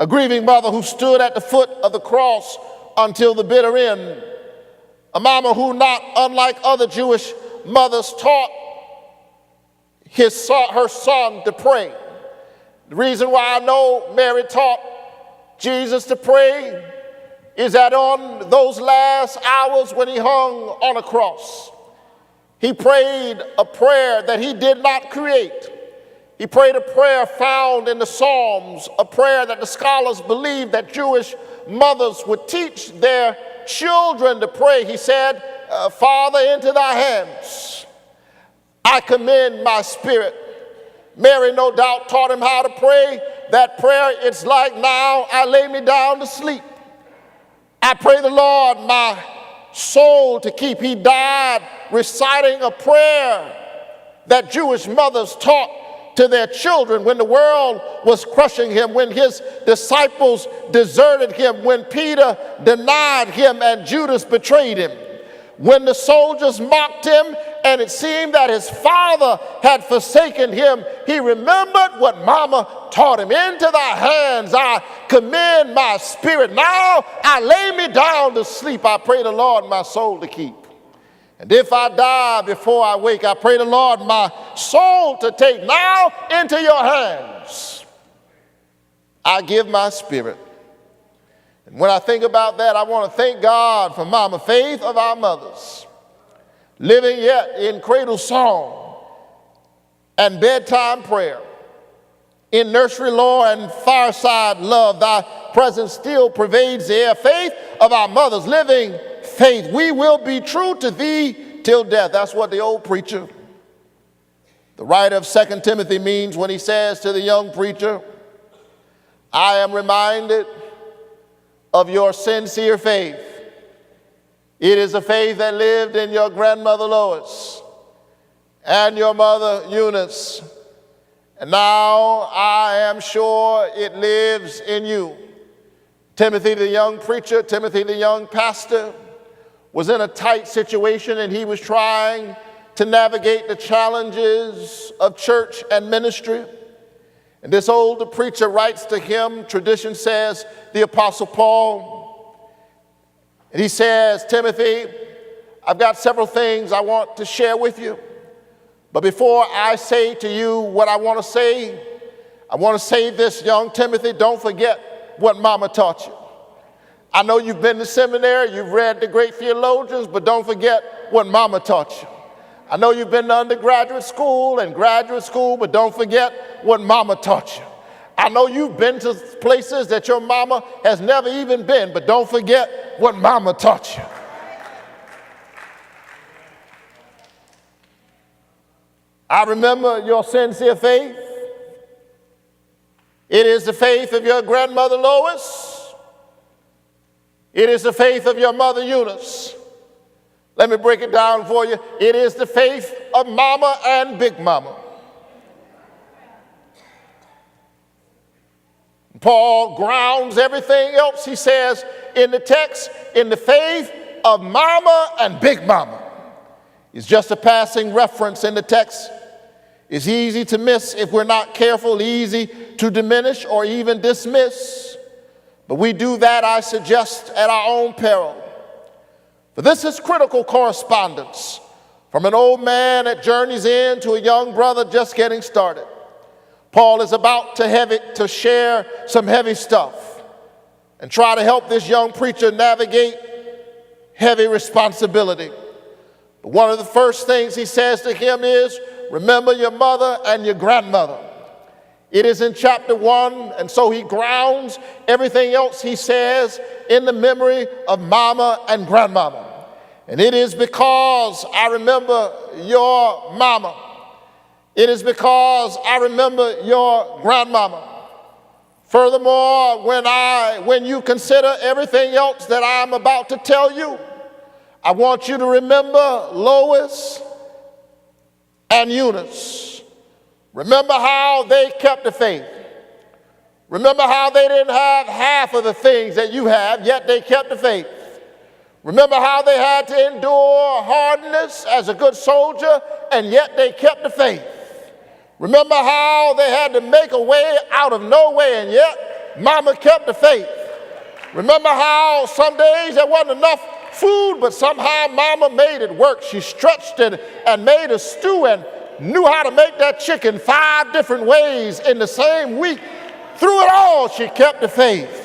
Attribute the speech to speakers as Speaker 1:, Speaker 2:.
Speaker 1: a grieving mother who stood at the foot of the cross until the bitter end, a mama who, not unlike other Jewish mothers, taught her son to pray. The reason why I know Mary taught Jesus to pray is that on those last hours when he hung on a cross, he prayed a prayer that he did not create. He prayed a prayer found in the Psalms, a prayer that the scholars believe that Jewish mothers would teach their children to pray. He said, Father, into thy hands I commend my spirit. Mary no doubt taught him how to pray that prayer. It's like, now I lay me down to sleep. I pray the Lord my soul to keep. He died reciting a prayer that Jewish mothers taught to their children when the world was crushing him, when his disciples deserted him, when Peter denied him and Judas betrayed him, when the soldiers mocked him and it seemed that his father had forsaken him. He remembered what mama taught him. Into thy hands I commend my spirit. Now I lay me down to sleep. I pray the Lord my soul to keep. And if I die before I wake, I pray the Lord my soul to take. Now into your hands I give my spirit. And when I think about that, I want to thank God for Mama Faith of our mothers, living yet in cradle song and bedtime prayer, in nursery lore and fireside love. Thy presence still pervades the air. Faith of our mothers, living faith, we will be true to thee till death. That's what the old preacher, the writer of 2 Timothy, means when he says to the young preacher, I am reminded of your sincere faith. It is a faith that lived in your grandmother Lois and your mother Eunice, and now I am sure it lives in you. Timothy, the young preacher, Timothy, the young pastor, was in a tight situation, and he was trying to navigate the challenges of church and ministry. And this older preacher writes to him, tradition says, the Apostle Paul. And he says, Timothy, I've got several things I want to share with you. But before I say to you what I want to say this, young Timothy, don't forget what mama taught you. I know you've been to seminary, you've read the great theologians, but don't forget what mama taught you. I know you've been to undergraduate school and graduate school, but don't forget what mama taught you. I know you've been to places that your mama has never even been, but don't forget what mama taught you. I remember your sincere faith. It is the faith of your grandmother Lois. It is the faith of your mother Eunice. Let me break it down for you. It is the faith of mama and big mama. Paul grounds everything else he says in the text in the faith of mama and big mama. It's just a passing reference in the text. It's easy to miss if we're not careful, easy to diminish or even dismiss. But we do that, I suggest, at our own peril. For this is critical correspondence from an old man at journey's end to a young brother just getting started. Paul is about to share some heavy stuff and try to help this young preacher navigate heavy responsibility. But one of the first things he says to him is, remember your mother and your grandmother. It is in chapter 1, and so he grounds everything else he says in the memory of mama and grandmama. And it is because I remember your mama. It is because I remember your grandmama. Furthermore, when you consider everything else that I'm about to tell you, I want you to remember Lois and Eunice. Remember how they kept the faith. Remember how they didn't have half of the things that you have, yet they kept the faith. Remember how they had to endure hardness as a good soldier, and yet they kept the faith. Remember how they had to make a way out of no way, and yet Mama kept the faith. Remember how some days there wasn't enough food, but somehow Mama made it work. She stretched it and made a stew and knew how to make that chicken 5 different ways in the same week. Through it all, she kept the faith.